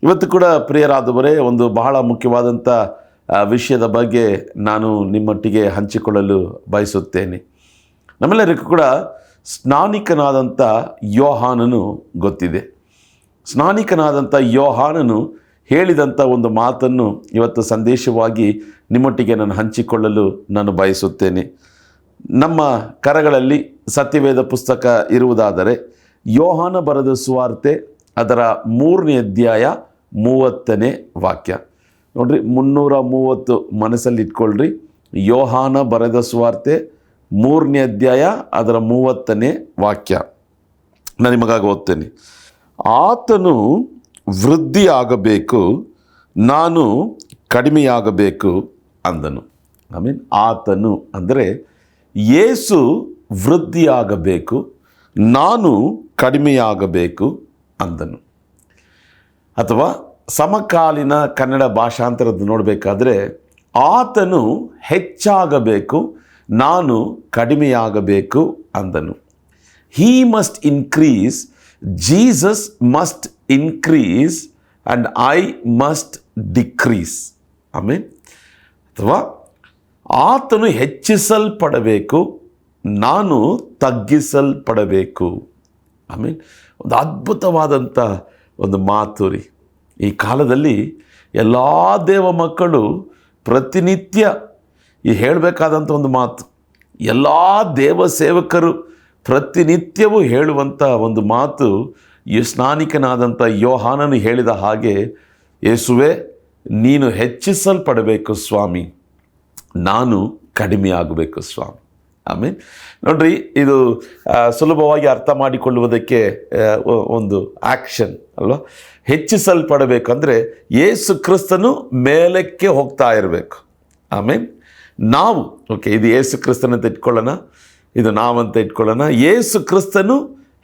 ಇವತ್ತು ಕೂಡ ಪ್ರಿಯರಾದವರೇ, ಒಂದು ಬಹಳ ಮುಖ್ಯವಾದಂಥ ವಿಷಯದ ಬಗ್ಗೆ ನಾನು ನಿಮ್ಮೊಟ್ಟಿಗೆ ಹಂಚಿಕೊಳ್ಳಲು ಬಯಸುತ್ತೇನೆ. ನಮ್ಮೆಲ್ಲರಿಗೂ ಕೂಡ ಸ್ನಾನಿಕನಾದಂಥ ಯೋಹಾನನು ಗೊತ್ತಿದೆ. ಸ್ನಾನಿಕನಾದಂಥ ಯೋಹಾನನು ಹೇಳಿದಂಥ ಒಂದು ಮಾತನ್ನು ಇವತ್ತು ಸಂದೇಶವಾಗಿ ನಿಮ್ಮೊಟ್ಟಿಗೆ ನಾನು ಹಂಚಿಕೊಳ್ಳಲು ನಾನು ಬಯಸುತ್ತೇನೆ. ನಮ್ಮ ಕರಗಳಲ್ಲಿ ಸತ್ಯವೇದ ಪುಸ್ತಕ ಇರುವುದಾದರೆ ಯೋಹಾನ ಬರೆದ ಸುವಾರ್ತೆ ಅದರ 3ನೇ ಅಧ್ಯಾಯ 30ನೇ ವಾಕ್ಯ ನೋಡ್ರಿ. 330 ಮನಸ್ಸಲ್ಲಿ ಇಟ್ಕೊಳ್ರಿ. ಯೋಹಾನ ಬರೆದ ಸುವಾರ್ತೆ 3ನೇ ಅಧ್ಯಾಯ ಅದರ 30ನೇ ವಾಕ್ಯ ನಾನು ನಿಮಗಾಗಿ ಓದ್ತೇನೆ. ಆತನು ವೃದ್ಧಿಯಾಗಬೇಕು, ನಾನು ಕಡಿಮೆಯಾಗಬೇಕು ಅಂದನು. ಮೀನ್ ಆತನು ಅಂದರೆ ಯೇಸು ವೃದ್ಧಿಯಾಗಬೇಕು, ನಾನು ಕಡಿಮೆಯಾಗಬೇಕು ಅಂದನು. ಅಥವಾ ಸಮಕಾಲೀನ ಕನ್ನಡ ಭಾಷಾಂತರದ್ದು ನೋಡಬೇಕಾದ್ರೆ ಆತನು ಹೆಚ್ಚಾಗಬೇಕು, ನಾನು ಕಡಿಮೆಯಾಗಬೇಕು ಅಂದನು. He must increase, Jesus must increase and I must decrease. ಆಮೇಲೆ ಅಥವಾ ಆತನು ಹೆಚ್ಚಿಸಲ್ಪಡಬೇಕು, ನಾನು ತಗ್ಗಿಸಲ್ಪಡಬೇಕು. ಆಮೇಲೆ ಒಂದು ಅದ್ಭುತವಾದಂಥ ಒಂದು ಮಾತು ರೀ. ಈ ಕಾಲದಲ್ಲಿ ಎಲ್ಲ ದೇವ ಮಕ್ಕಳು ಪ್ರತಿನಿತ್ಯ ಈ ಹೇಳಬೇಕಾದಂಥ ಒಂದು ಮಾತು, ಎಲ್ಲ ದೇವ ಸೇವಕರು ಪ್ರತಿನಿತ್ಯವೂ ಹೇಳುವಂಥ ಒಂದು ಮಾತು, ಈ ಸ್ನಾನಿಕನಾದಂಥ ಯೋಹಾನನು ಹೇಳಿದ ಹಾಗೆ, ಯೇಸುವೆ ನೀನು ಹೆಚ್ಚಿಸಲ್ಪಡಬೇಕು ಸ್ವಾಮಿ, ನಾನು ಕಡಿಮೆಯಾಗಬೇಕು ಸ್ವಾಮಿ. ಆಮೇಲೆ ನೋಡ್ರಿ, ಇದು ಸುಲಭವಾಗಿ ಅರ್ಥ ಮಾಡಿಕೊಳ್ಳುವುದಕ್ಕೆ ಒಂದು ಆ್ಯಕ್ಷನ್ ಅಲ್ವಾ. ಹೆಚ್ಚಿಸಲ್ಪಡಬೇಕಂದ್ರೆ ಯೇಸು ಕ್ರಿಸ್ತನು ಮೇಲಕ್ಕೆ ಹೋಗ್ತಾ ಇರಬೇಕು. ಆಮೇಲೆ ನಾವು ಇದು ಯೇಸು ಕ್ರಿಸ್ತನಂತ ಇಟ್ಕೊಳ್ಳೋಣ, ಇದು ನಾವಂತ ಇಟ್ಕೊಳ್ಳೋಣ. ಯೇಸು ಕ್ರಿಸ್ತನು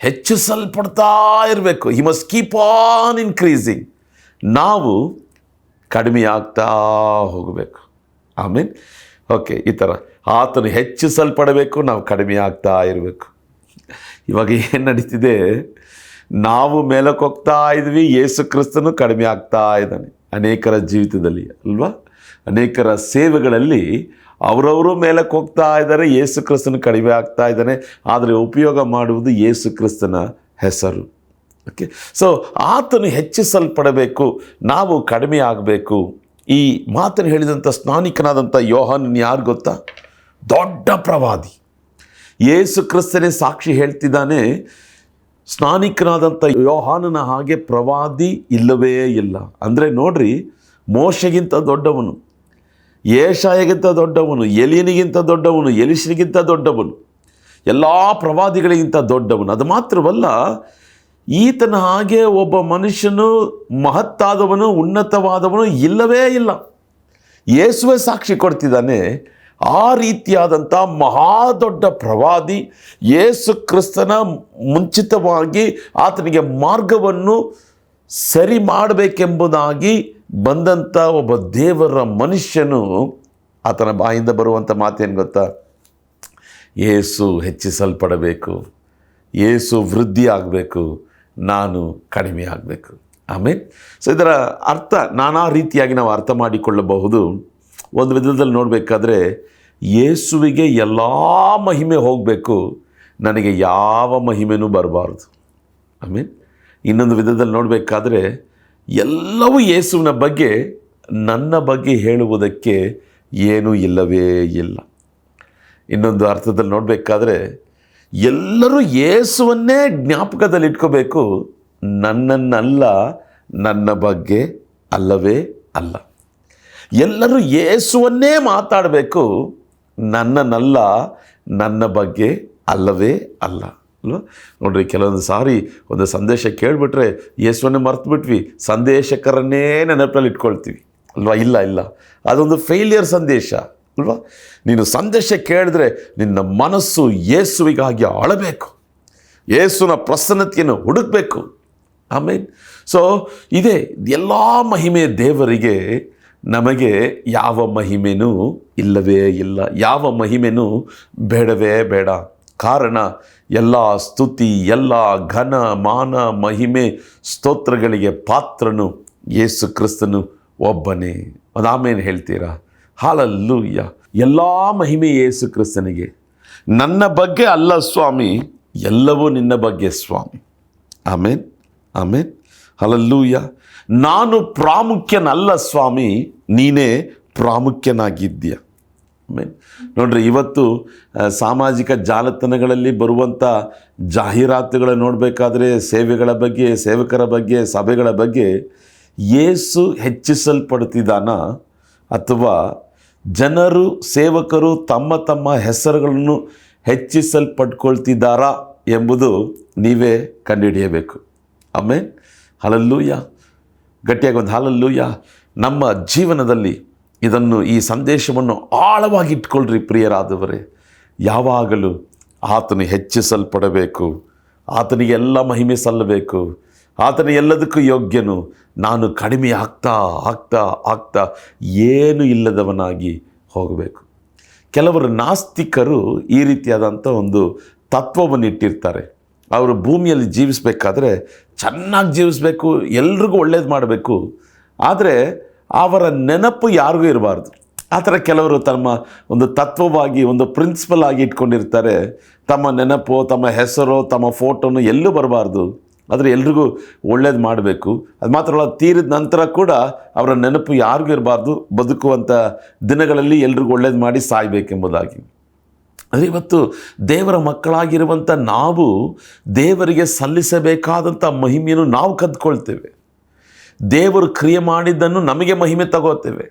ಹೆಚ್ಚಿಸಲ್ಪಡ್ತಾ ಇರಬೇಕು. He must keep on increasing. ನಾವು ಕಡಿಮೆಯಾಗ್ತಾ ಹೋಗಬೇಕು. ಆಮೇಲೆ ಈ ಥರ ಆತನು ಹೆಚ್ಚಿಸಲ್ಪಡಬೇಕು, ನಾವು ಕಡಿಮೆ ಆಗ್ತಾ ಇರಬೇಕು. ಇವಾಗ ಏನು ನಡೀತಿದೆ, ನಾವು ಮೇಲಕ್ಕೆ ಹೋಗ್ತಾ ಇದ್ವಿ, ಯೇಸು ಕ್ರಿಸ್ತನು ಕಡಿಮೆ ಆಗ್ತಾ ಇದ್ದಾನೆ ಅನೇಕರ ಜೀವಿತದಲ್ಲಿ ಅಲ್ವಾ. ಅನೇಕರ ಸೇವೆಗಳಲ್ಲಿ ಅವರವರು ಮೇಲಕ್ಕೆ ಹೋಗ್ತಾ ಇದ್ದಾರೆ, ಯೇಸು ಕ್ರಿಸ್ತನು ಕಡಿಮೆ ಆಗ್ತಾ ಇದ್ದಾನೆ. ಆದರೆ ಉಪಯೋಗ ಮಾಡುವುದು ಯೇಸು ಕ್ರಿಸ್ತನ ಹೆಸರು. ಸೊ ಆತನು ಹೆಚ್ಚಿಸಲ್ಪಡಬೇಕು, ನಾವು ಕಡಿಮೆ ಆಗಬೇಕು. ಈ ಮಾತನ್ನು ಹೇಳಿದಂಥ ಸ್ನಾನಿಕನಾದಂಥ ಯೋಹಾನನ್ ಯಾರು ಗೊತ್ತಾ? ದೊಡ್ಡ ಪ್ರವಾದಿ. ಯೇಸು ಕ್ರಿಸ್ತನೇ ಸಾಕ್ಷಿ ಹೇಳ್ತಿದ್ದಾನೆ, ಸ್ನಾನಿಕನಾದಂಥ ಯೋಹಾನನ ಹಾಗೆ ಪ್ರವಾದಿ ಇಲ್ಲವೇ ಇಲ್ಲ. ಅಂದರೆ ನೋಡ್ರಿ, ಮೋಶೆಗಿಂತ ದೊಡ್ಡವನು, ಯೆಶಾಯಗಿಂತ ದೊಡ್ಡವನು, ಎಲಿಯನಿಗಿಂತ ದೊಡ್ಡವನು, ಎಲಿಷನಿಗಿಂತ ದೊಡ್ಡವನು, ಎಲ್ಲ ಪ್ರವಾದಿಗಳಿಗಿಂತ ದೊಡ್ಡವನು. ಅದು ಮಾತ್ರವಲ್ಲ, ಈತನ ಹಾಗೆ ಒಬ್ಬ ಮನುಷ್ಯನು ಮಹತ್ತಾದವನು, ಉನ್ನತವಾದವನು ಇಲ್ಲವೇ ಇಲ್ಲ. ಯೇಸುವೆ ಸಾಕ್ಷಿ ಕೊಡ್ತಿದ್ದಾನೆ. ಆ ರೀತಿಯಾದಂಥ ಮಹಾದೊಡ್ಡ ಪ್ರವಾದಿ, ಯೇಸು ಕ್ರಿಸ್ತನ ಮುಂಚಿತವಾಗಿ ಆತನಿಗೆ ಮಾರ್ಗವನ್ನು ಸರಿ ಮಾಡಬೇಕೆಂಬುದಾಗಿ ಬಂದಂಥ ಒಬ್ಬ ದೇವರ ಮನುಷ್ಯನು, ಆತನ ಬಾಯಿಂದ ಬರುವಂಥ ಮಾತೇನು ಗೊತ್ತಾ? ಯೇಸು ಹೆಚ್ಚಿಸಲ್ಪಡಬೇಕು, ಯೇಸು ವೃದ್ಧಿ ಆಗಬೇಕು, ನಾನು ಕಡಿಮೆ ಆಗಬೇಕು. ಆಮೇಲೆ ಸೊ ಇದರ ಅರ್ಥ ನಾನಾ ರೀತಿಯಾಗಿ ನಾವು ಅರ್ಥ ಮಾಡಿಕೊಳ್ಳಬಹುದು. ಒಂದು ವಿಧದಲ್ಲಿ ನೋಡಬೇಕಾದ್ರೆ ಯೇಸುವಿಗೆ ಎಲ್ಲ ಮಹಿಮೆ ಹೋಗಬೇಕು, ನನಗೆ ಯಾವ ಮಹಿಮೆನೂ ಬರಬಾರ್ದು. ಆಮೇಲೆ ಇನ್ನೊಂದು ವಿಧದಲ್ಲಿ ನೋಡಬೇಕಾದ್ರೆ ಎಲ್ಲವೂ ಯೇಸುವಿನ ಬಗ್ಗೆ, ನನ್ನ ಬಗ್ಗೆ ಹೇಳುವುದಕ್ಕೆ ಏನೂ ಇಲ್ಲವೇ ಇಲ್ಲ. ಇನ್ನೊಂದು ಅರ್ಥದಲ್ಲಿ ನೋಡಬೇಕಾದ್ರೆ ಎಲ್ಲರೂ ಯೇಸುವನ್ನೇ ಜ್ಞಾಪಕದಲ್ಲಿ ಇಟ್ಕೋಬೇಕು, ನನ್ನನ್ನಲ್ಲ, ನನ್ನ ಬಗ್ಗೆ ಅಲ್ಲವೇ ಅಲ್ಲ. ಎಲ್ಲರೂ ಯೇಸುವನ್ನೇ ಮಾತಾಡಬೇಕು, ನನ್ನನ್ನಲ್ಲ, ನನ್ನ ಬಗ್ಗೆ ಅಲ್ಲವೇ ಅಲ್ಲ ಅಲ್ವ. ನೋಡ್ರಿ, ಕೆಲವೊಂದು ಸಾರಿ ಒಂದು ಸಂದೇಶ ಕೇಳಿಬಿಟ್ರೆ ಯೇಸುವನ್ನೇ ಮರ್ತು ಬಿಟ್ವಿ, ಸಂದೇಶಕರನ್ನೇ ನೆನಪಲ್ಲಿ ಇಟ್ಕೊಳ್ತೀವಿ ಅಲ್ವಾ. ಇಲ್ಲ, ಅದೊಂದು ಫೇಲಿಯರ್ ಸಂದೇಶ ಅಲ್ವಾ. ನೀನು ಸಂದೇಶ ಕೇಳಿದ್ರೆ ನಿನ್ನ ಮನಸ್ಸು ಯೇಸುವಿಗಾಗಿ ಅಳಬೇಕು, ಯೇಸುವಿನ ಪ್ರಸನ್ನತೆಯನ್ನು ಹುಡುಕಬೇಕು. ಆಮೇಲೆ ಸೊ ಇದೇ ಎಲ್ಲ ಮಹಿಮೆ ದೇವರಿಗೆ, ನಮಗೆ ಯಾವ ಮಹಿಮೆನೂ ಇಲ್ಲವೇ ಇಲ್ಲ, ಯಾವ ಮಹಿಮೆನೂ ಬೇಡವೇ ಬೇಡ. ಕಾರಣ ಎಲ್ಲ ಸ್ತುತಿ, ಎಲ್ಲ ಘನ ಮಾನ ಮಹಿಮೆ ಸ್ತೋತ್ರಗಳಿಗೆ ಪಾತ್ರನು ಯೇಸು ಕ್ರಿಸ್ತನು ಒಬ್ಬನೇ. ಅದಾಮೇಲೆ ಹೇಳ್ತೀರಾ? ಹಾಲೆಲೂಯ. ಎಲ್ಲ ಮಹಿಮೆ ಯೇಸು ಕ್ರಿಸ್ತನಿಗೆ. ನನ್ನ ಬಗ್ಗೆ ಅಲ್ಲ ಸ್ವಾಮಿ, ಎಲ್ಲವೂ ನಿನ್ನ ಬಗ್ಗೆ ಸ್ವಾಮಿ. ಆಮೇನ್, ಆಮೇನ್, ಹಾಲೆಲೂಯ. ನಾನು ಪ್ರಾಮುಖ್ಯನಲ್ಲ ಸ್ವಾಮಿ, ನೀನೇ ಪ್ರಾಮುಖ್ಯನಾಗಿದ್ದೀಯ. ಆಮೇನ್. ನೋಡ್ರಿ, ಇವತ್ತು ಸಾಮಾಜಿಕ ಜಾಲತಾಣಗಳಲ್ಲಿ ಬರುವಂಥ ಜಾಹೀರಾತುಗಳು ನೋಡಬೇಕಾದ್ರೆ ಸೇವೆಗಳ ಬಗ್ಗೆ, ಸೇವಕರ ಬಗ್ಗೆ, ಸಭೆಗಳ ಬಗ್ಗೆ ಯೇಸು ಹೆಚ್ಚಿಸಲ್ಪಡ್ತಿದ್ದಾನ ಅಥವಾ ಜನರು, ಸೇವಕರು ತಮ್ಮ ತಮ್ಮ ಹೆಸರುಗಳನ್ನು ಹೆಚ್ಚಿಸಲ್ಪಟ್ಕೊಳ್ತಿದ್ದಾರಾ ಎಂಬುದು ನೀವೇ ಕಂಡುಹಿಡಿಯಬೇಕು. ಆಮೇನ್, ಹಾಲೆಲೂಯ. ಗಟ್ಟಿಯಾಗಿ ಒಂದು ಹಾಲೆಲೂಯ. ನಮ್ಮ ಜೀವನದಲ್ಲಿ ಈ ಸಂದೇಶವನ್ನು ಆಳವಾಗಿ ಇಟ್ಕೊಳ್ರಿ ಪ್ರಿಯರಾದವರೇ. ಯಾವಾಗಲೂ ಆತನು ಹೆಚ್ಚಿಸಲ್ಪಡಬೇಕು, ಆತನಿಗೆ ಎಲ್ಲ ಮಹಿಮೆ ಸಲ್ಲಬೇಕು, ಆತನ ಎಲ್ಲದಕ್ಕೂ ಯೋಗ್ಯನು. ನಾನು ಕಡಿಮೆ ಆಗ್ತಾ ಆಗ್ತಾ ಆಗ್ತಾ ಏನು ಇಲ್ಲದವನಾಗಿ ಹೋಗಬೇಕು. ಕೆಲವರು ನಾಸ್ತಿಕರು ಈ ರೀತಿಯಾದಂಥ ಒಂದು ತತ್ವವನ್ನು ಇಟ್ಟಿರ್ತಾರೆ. ಅವರು ಭೂಮಿಯಲ್ಲಿ ಜೀವಿಸಬೇಕಾದ್ರೆ ಚೆನ್ನಾಗಿ ಜೀವಿಸಬೇಕು, ಎಲ್ರಿಗೂ ಒಳ್ಳೇದು ಮಾಡಬೇಕು, ಆದರೆ ಅವರ ನೆನಪು ಯಾರಿಗೂ ಇರಬಾರ್ದು. ಆ ಥರ ಕೆಲವರು ತಮ್ಮ ಒಂದು ತತ್ವವಾಗಿ, ಒಂದು ಪ್ರಿನ್ಸಿಪಲ್ ಆಗಿ ಇಟ್ಕೊಂಡಿರ್ತಾರೆ. ತಮ್ಮ ನೆನಪು, ತಮ್ಮ ಹೆಸರು, ತಮ್ಮ ಫೋಟೋನು ಎಲ್ಲೂ ಬರಬಾರ್ದು, ಆದರೆ ಎಲ್ರಿಗೂ ಒಳ್ಳೇದು ಮಾಡಬೇಕು. ಅದು ಮಾತ್ರ ಅಲ್ಲ, ತೀರಿದ ನಂತರ ಕೂಡ ಅವರ ನೆನಪು ಯಾರಿಗೂ ಇರಬಾರ್ದು, ಬದುಕುವಂಥ ದಿನಗಳಲ್ಲಿ ಎಲ್ರಿಗೂ ಒಳ್ಳೇದು ಮಾಡಿ ಸಾಯಬೇಕೆಂಬುದಾಗಿ. ಆದರೆ ಇವತ್ತು ದೇವರ ಮಕ್ಕಳಾಗಿರುವಂಥ ನಾವು ದೇವರಿಗೆ ಸಲ್ಲಿಸಬೇಕಾದಂಥ ಮಹಿಮೆಯನ್ನು ನಾವು ಕದ್ಕೊಳ್ತೇವೆ. ದೇವರು ಕ್ರಿಯೆ ಮಾಡಿದ್ದನ್ನು ನಮಗೆ ಮಹಿಮೆ ತಗೋತೇವೆ.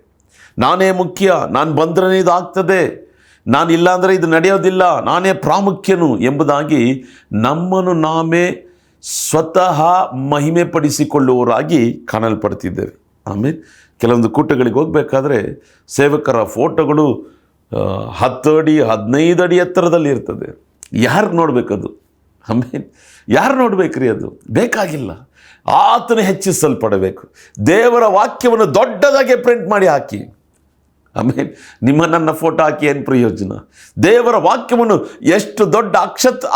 ನಾನೇ ಮುಖ್ಯ, ನಾನು ಬಂದ್ರೆ ಇದಾಗ್ತದೆ, ನಾನು ಇಲ್ಲ ಅಂದರೆ ಇದು ನಡೆಯೋದಿಲ್ಲ, ನಾನೇ ಪ್ರಾಮುಖ್ಯನು ಎಂಬುದಾಗಿ ನಮ್ಮನ್ನು ನಾವೇ ಸ್ವತಃ ಮಹಿಮೆ ಪಡಿಸಿಕೊಳ್ಳುವವರಾಗಿ ಕಾಣಲ್ಪಡ್ತಿದ್ದೇವೆ. ಆಮೇಲೆ ಕೆಲವೊಂದು ಕೂಟಗಳಿಗೆ ಹೋಗಬೇಕಾದ್ರೆ ಸೇವಕರ ಫೋಟೋಗಳು 10 ಅಡಿ 15 ಅಡಿ ಎತ್ತರದಲ್ಲಿ ಇರ್ತದೆ. ಯಾರು ನೋಡಬೇಕದು? ಆಮೇಲೆ ಯಾರು ನೋಡ್ಬೇಕ್ರಿ? ಅದು ಬೇಕಾಗಿಲ್ಲ. ಆತನು ಹೆಚ್ಚಿಸಲ್ಪಡಬೇಕು. ದೇವರ ವಾಕ್ಯವನ್ನು ದೊಡ್ಡದಾಗಿ ಪ್ರಿಂಟ್ ಮಾಡಿ ಹಾಕಿ. ಆಮೇಲೆ ನನ್ನ ಫೋಟೋ ಹಾಕಿ ಏನು ಪ್ರಯೋಜನ? ದೇವರ ವಾಕ್ಯವನ್ನು ಎಷ್ಟು ದೊಡ್ಡ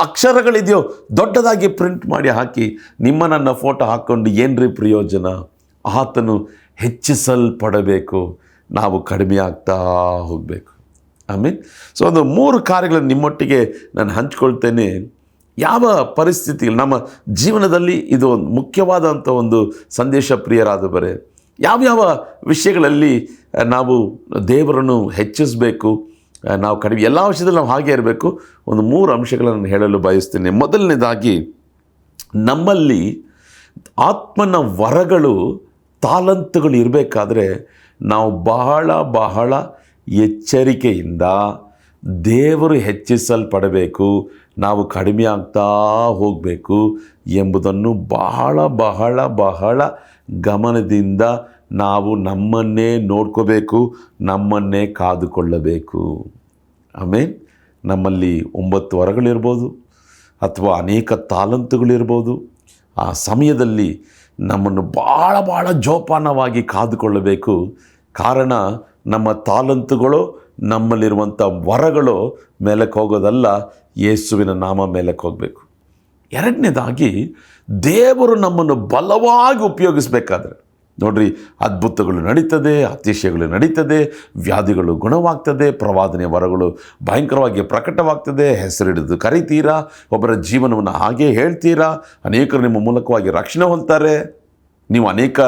ಅಕ್ಷರಗಳಿದೆಯೋ ದೊಡ್ಡದಾಗಿ ಪ್ರಿಂಟ್ ಮಾಡಿ ಹಾಕಿ ನನ್ನ ಫೋಟೋ ಹಾಕ್ಕೊಂಡು ಏನ್ರಿ ಪ್ರಯೋಜನ? ಆತನು ಹೆಚ್ಚಿಸಲ್ಪಡಬೇಕು, ನಾವು ಕಡಿಮೆ ಆಗ್ತಾ ಹೋಗಬೇಕು. ಆಮೇಲೆ ಒಂದು 3 ಕಾರ್ಯಗಳನ್ನು ನಿಮ್ಮೊಟ್ಟಿಗೆ ನಾನು ಹಂಚ್ಕೊಳ್ತೇನೆ. ಯಾವ ಪರಿಸ್ಥಿತಿ ನಮ್ಮ ಜೀವನದಲ್ಲಿ ಇದು ಒಂದು ಮುಖ್ಯವಾದಂಥ ಒಂದು ಸಂದೇಶ ಪ್ರಿಯರಾದವರೇ. ಯಾವ್ಯಾವ ವಿಷಯಗಳಲ್ಲಿ ನಾವು ದೇವರನ್ನು ಹೆಚ್ಚಿಸಬೇಕು, ನಾವು ಕಡಿಮೆ, ಎಲ್ಲ ವಿಷಯದಲ್ಲಿ ನಾವು ಹಾಗೆ ಇರಬೇಕು. ಒಂದು 3 ಅಂಶಗಳನ್ನು ಹೇಳಲು ಬಯಸ್ತೇನೆ. ಮೊದಲನೇದಾಗಿ, ನಮ್ಮಲ್ಲಿ ಆತ್ಮನ ವರಗಳು, ತಾಲಂತುಗಳು ಇರಬೇಕಾದ್ರೆ ನಾವು ಬಹಳ ಬಹಳ ಎಚ್ಚರಿಕೆಯಿಂದ ದೇವರು ಹೆಚ್ಚಿಸಲ್ಪಡಬೇಕು, ನಾವು ಕಡಿಮೆ ಆಗ್ತಾ ಹೋಗಬೇಕು ಎಂಬುದನ್ನು ಬಹಳ ಬಹಳ ಬಹಳ ಗಮನದಿಂದ ನಾವು ನಮ್ಮನ್ನೇ ನೋಡ್ಕೋಬೇಕು, ನಮ್ಮನ್ನೇ ಕಾದುಕೊಳ್ಳಬೇಕು. ಆಮೇಲೆ ನಮ್ಮಲ್ಲಿ 9 ವರಗಳಿರ್ಬೋದು ಅಥವಾ ಅನೇಕ ತಾಲಂತುಗಳಿರ್ಬೋದು. ಆ ಸಮಯದಲ್ಲಿ ನಮ್ಮನ್ನು ಭಾಳ ಭಾಳ ಜೋಪಾನವಾಗಿ ಕಾದುಕೊಳ್ಳಬೇಕು. ಕಾರಣ ನಮ್ಮ ತಾಲಂತುಗಳು, ನಮ್ಮಲ್ಲಿರುವಂಥ ವರಗಳು ಮೇಲಕ್ಕೆ ಹೋಗೋದಲ್ಲ, ಯೇಸುವಿನ ನಾಮ ಮೇಲಕ್ಕೆ ಹೋಗಬೇಕು. ಎರಡನೇದಾಗಿ, ದೇವರು ನಮ್ಮನ್ನು ಬಲವಾಗಿ ಉಪಯೋಗಿಸಬೇಕಾದ್ರೆ ನೋಡ್ರಿ, ಅದ್ಭುತಗಳು ನಡೀತದೆ, ಅತಿಶಯಗಳು ನಡೀತದೆ, ವ್ಯಾಧಿಗಳು ಗುಣವಾಗ್ತದೆ, ಪ್ರವಾದನೆ ವರಗಳು ಭಯಂಕರವಾಗಿ ಪ್ರಕಟವಾಗ್ತದೆ, ಹೆಸರಿಡಿದು ಕರಿತೀರಾ, ಒಬ್ಬರ ಜೀವನವನ್ನು ಹಾಗೆ ಹೇಳ್ತೀರಾ, ಅನೇಕರು ನಿಮ್ಮ ಮೂಲಕವಾಗಿ ರಕ್ಷಣೆ ಹೊಂದ್ತಾರೆ, ನೀವು ಅನೇಕ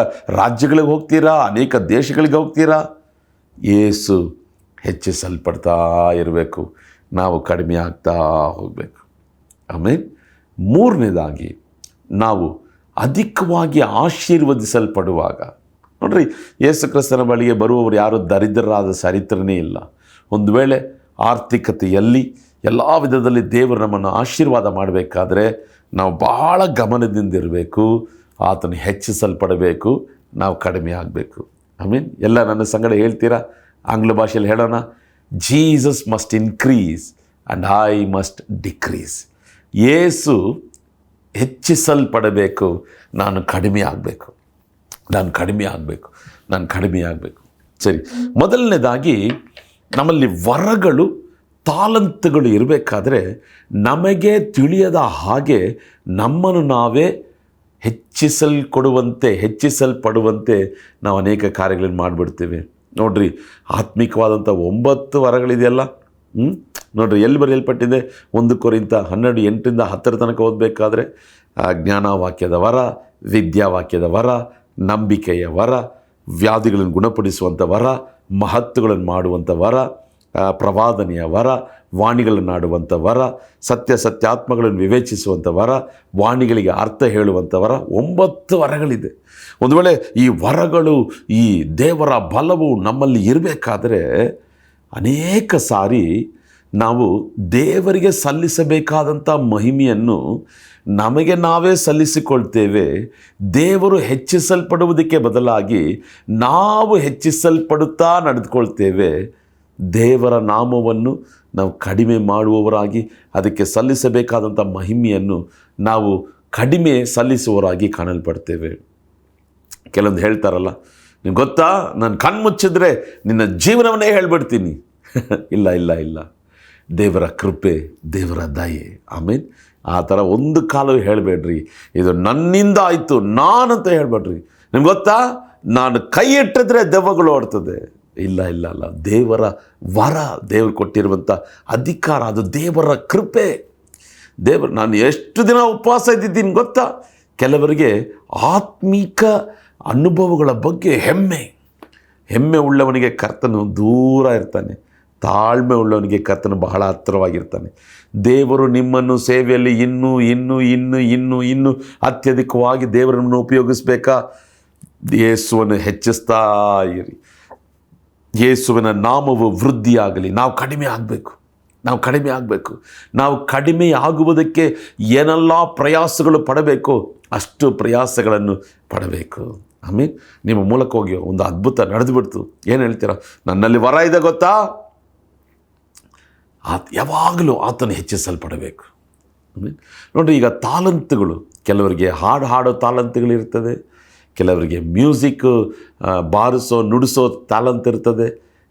ರಾಜ್ಯಗಳಿಗೆ ಹೋಗ್ತೀರಾ, ಅನೇಕ ದೇಶಗಳಿಗೆ ಹೋಗ್ತೀರಾ. ಯೇಸು ಹೆಚ್ಚಿಸಲ್ಪಡ್ತಾ ಇರಬೇಕು, ನಾವು ಕಡಿಮೆ ಆಗ್ತಾ ಹೋಗಬೇಕು. ಆಮೇಲೆ ಮೂರನೇದಾಗಿ, ನಾವು ಅಧಿಕವಾಗಿ ಆಶೀರ್ವದಿಸಲ್ಪಡುವಾಗ ನೋಡ್ರಿ, ಯೇಸು ಕ್ರಿಸ್ತನ ಬಳಿಗೆ ಬರುವವರು ಯಾರು ದರಿದ್ರರಾದ ಚರಿತ್ರನೇ ಇಲ್ಲ. ಒಂದು ವೇಳೆ ಆರ್ಥಿಕತೆಯಲ್ಲಿ ಎಲ್ಲ ವಿಧದಲ್ಲಿ ದೇವರು ನಮ್ಮನ್ನು ಆಶೀರ್ವಾದ ಮಾಡಬೇಕಾದ್ರೆ ನಾವು ಬಹಳ ಗಮನದಿಂದ ಇರಬೇಕು. ಆತನು ಹೆಚ್ಚಿಸಲ್ಪಡಬೇಕು, ನಾವು ಕಡಿಮೆ ಆಗಬೇಕು. ಆಮೇಲೆ ಎಲ್ಲ ನನ್ನ ಸಂಗಡ ಹೇಳ್ತೀರಾ? ಆಂಗ್ಲ ಭಾಷೆಯಲ್ಲಿ ಹೇಳೋಣ, Jesus must increase and I must decrease. ಯೇಸು ಹೆಚ್ಚಿಸಲ್ಪಡಬೇಕು, ನಾನು ಕಡಿಮೆ ಆಗಬೇಕು, ನಾನು ಕಡಿಮೆ ಆಗಬೇಕು, ನಾನು ಕಡಿಮೆ ಆಗಬೇಕು. ಸರಿ, ಮೊದಲನೇದಾಗಿ ನಮ್ಮಲ್ಲಿ ವರಗಳು, ತಾಲಂತುಗಳು ಇರಬೇಕಾದ್ರೆ ನಮಗೆ ತಿಳಿಯದ ಹಾಗೆ ನಮ್ಮನ್ನು ನಾವೇ ಹೆಚ್ಚಿಸಲ್ಪಡುವಂತೆ ನಾವು ಅನೇಕ ಕಾರ್ಯಗಳನ್ನು ಮಾಡಿಬಿಡ್ತೇವೆ. ನೋಡ್ರಿ, ಆತ್ಮಿಕವಾದಂಥ 9 ವರಗಳಿದೆಯಲ್ಲ. ನೋಡ್ರಿ, ಎಲ್ಲಿ ಬರೆಯಲ್ಪಟ್ಟಿದೆ? 1 ಕೊರಿಂಥ 12:8-10 ತನಕ ಓದಬೇಕಾದ್ರೆ ಜ್ಞಾನವಾಕ್ಯದ ವರ, ವಿದ್ಯಾವಾಕ್ಯದ ವರ, ನಂಬಿಕೆಯ ವರ, ವ್ಯಾಧಿಗಳನ್ನು ಗುಣಪಡಿಸುವಂಥ ವರ, ಮಹತ್ತುಗಳನ್ನು ಮಾಡುವಂಥ ವರ, ಪ್ರವಾದನೆಯ ವರ, ವಾಣಿಗಳನ್ನಾಡುವಂಥ ವರ, ಸತ್ಯಾತ್ಮಗಳನ್ನು ವಿವೇಚಿಸುವಂಥ ವರ, ವಾಣಿಗಳಿಗೆ ಅರ್ಥ ಹೇಳುವಂಥ ವರ. 9 ವರಗಳಿದೆ. ಒಂದು ವೇಳೆ ಈ ವರಗಳು, ಈ ದೇವರ ಬಲವು ನಮ್ಮಲ್ಲಿ ಇರಬೇಕಾದ್ರೆ ಅನೇಕ ಸಾರಿ ನಾವು ದೇವರಿಗೆ ಸಲ್ಲಿಸಬೇಕಾದಂಥ ಮಹಿಮೆಯನ್ನು ನಮಗೆ ನಾವೇ ಸಲ್ಲಿಸಿಕೊಳ್ತೇವೆ. ದೇವರು ಹೆಚ್ಚಿಸಲ್ಪಡುವುದಕ್ಕೆ ಬದಲಾಗಿ ನಾವು ಹೆಚ್ಚಿಸಲ್ಪಡುತ್ತಾ ನಡೆದುಕೊಳ್ತೇವೆ. ದೇವರ ನಾಮವನ್ನು ನಾವು ಕಡಿಮೆ ಮಾಡುವವರಾಗಿ, ಅದಕ್ಕೆ ಸಲ್ಲಿಸಬೇಕಾದಂಥ ಮಹಿಮೆಯನ್ನು ನಾವು ಕಡಿಮೆ ಸಲ್ಲಿಸುವವರಾಗಿ ಕಾಣಲ್ಪಡ್ತೇವೆ. ಕೆಲವೊಂದು ಹೇಳ್ತಾರಲ್ಲ, ನಿಮ್ಗೆ ಗೊತ್ತಾ, ನಾನು ಕಣ್ಮುಚ್ಚಿದ್ರೆ ನಿನ್ನ ಜೀವನವನ್ನೇ ಹೇಳ್ಬಿಡ್ತೀನಿ. ಇಲ್ಲ ಇಲ್ಲ ಇಲ್ಲ, ದೇವರ ಕೃಪೆ, ದೇವರ ದಯೆ. ಆಮೇಲೆ ಆ ಥರ ಒಂದು ಕಾಲವೂ ಹೇಳಬೇಡ್ರಿ, ಇದು ನನ್ನಿಂದ ಆಯಿತು ನಾನಂತ ಹೇಳಬೇಡ್ರಿ. ನಿಮ್ಗೆ ಗೊತ್ತಾ, ನಾನು ಕೈ ಇಟ್ಟಿದ್ರೆ ದೆವ್ವಗಳು ಓಡ್ತದೆ. ಇಲ್ಲ ಇಲ್ಲ ಅಲ್ಲ, ದೇವರ ವರ, ದೇವರು ಕೊಟ್ಟಿರುವಂಥ ಅಧಿಕಾರ, ಅದು ದೇವರ ಕೃಪೆ. ನಾನು ಎಷ್ಟು ದಿನ ಉಪವಾಸ ಇದ್ದಿದ್ದೀನಿ ಗೊತ್ತಾ? ಕೆಲವರಿಗೆ ಆತ್ಮೀಕ ಅನುಭವಗಳ ಬಗ್ಗೆ ಹೆಮ್ಮೆ ಉಳ್ಳವನಿಗೆ ಕರ್ತನು ದೂರ ಇರ್ತಾನೆ, ತಾಳ್ಮೆ ಉಳ್ಳವನಿಗೆ ಕರ್ತನು ಬಹಳ ಹತ್ತಿರವಾಗಿರ್ತಾನೆ. ದೇವರು ನಿಮ್ಮನ್ನು ಸೇವೆಯಲ್ಲಿ ಇನ್ನೂ ಅತ್ಯಧಿಕವಾಗಿ ದೇವರನ್ನು ಉಪಯೋಗಿಸ್ಬೇಕಾ? ಯೇಸುವನ್ನು ಹೆಚ್ಚಿಸ್ತಾ ಇರಿ. ಯೇಸುವಿನ ನಾಮವು ವೃದ್ಧಿಯಾಗಲಿ. ನಾವು ಕಡಿಮೆ ಆಗಬೇಕು. ನಾವು ಕಡಿಮೆ ಆಗುವುದಕ್ಕೆ ಏನೆಲ್ಲ ಪ್ರಯಾಸಗಳು ಪಡಬೇಕೋ ಅಷ್ಟು ಪ್ರಯಾಸಗಳನ್ನು ಪಡಬೇಕು. ಆಮೇಲೆ ನಿಮ್ಮ ಮೂಲಕ ಹೋಗಿ ಒಂದು ಅದ್ಭುತ ನಡೆದುಬಿಡ್ತು. ಏನು ಹೇಳ್ತೀರಾ? ನನ್ನಲ್ಲಿ ವರ ಇದೆ ಗೊತ್ತಾ? ಯಾವಾಗಲೂ ಆತನು ಹೆಚ್ಚಿಸಲ್ಪಡಬೇಕು. ನೋಡಿರಿ, ಈಗ ತಾಲಂತುಗಳು, ಕೆಲವರಿಗೆ ಹಾಡೋ ತಾಲಂತುಗಳಿರ್ತದೆ, ಕೆಲವರಿಗೆ ಮ್ಯೂಸಿಕ್ ಬಾರಿಸೋ ನುಡಿಸೋ ತಾಲಂತ್ ಇರ್ತದೆ,